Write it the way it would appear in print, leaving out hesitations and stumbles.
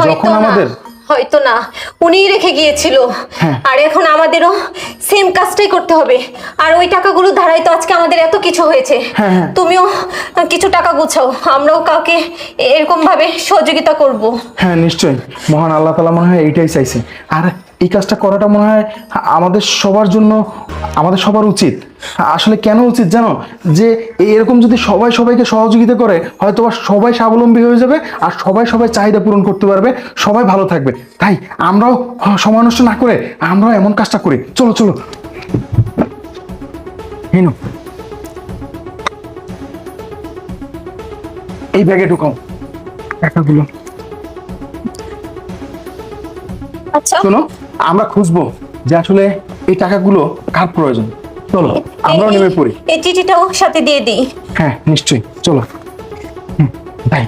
যখন আমাদের হয়তো না, উনিই রেখে গিয়েছিল। আর এখন আমাদেরও সেম কাজটাই করতে হবে। আর ওই টাকাগুলো ধারাই তো আজকে আমাদের এত কিছু হয়েছে। তুমিও কিছু টাকা গুছাও, আমরাও কাউকে এরকম ভাবে সহযোগিতা করব। হ্যাঁ নিশ্চয়ই, মহান আল্লাহ তাআলা মনে হয় এইটাই চাইছে। আর এই কাজটা করাটা মনে হয় আমাদের সবার জন্য, আমাদের সবার উচিত। আসলে কেন উচিত জানো, যে এরকম যদি সবাই সবাইকে সহযোগিতা করে হয়তো সবাই স্বাবলম্বী হয়ে যাবে, আর সবাই সবাই চাহিদা পূরণ করতে পারবে, সবাই ভালো থাকবে। তাই আমরাও সময় নষ্ট না করে আমরাও এমন কাজটা করি। চলো চলো, হিনু এই ব্যাগে ঢুকাও টাকাগুলো। আচ্ছা শোনো, আমরা খুঁজবো যে আসলে এই টাকাগুলো কার প্রয়োজন। চলো আমরাও নেমে পড়ি। এই চিঠিটাও সাথে দিয়ে দিই। হ্যাঁ নিশ্চয়ই, চলো। তাই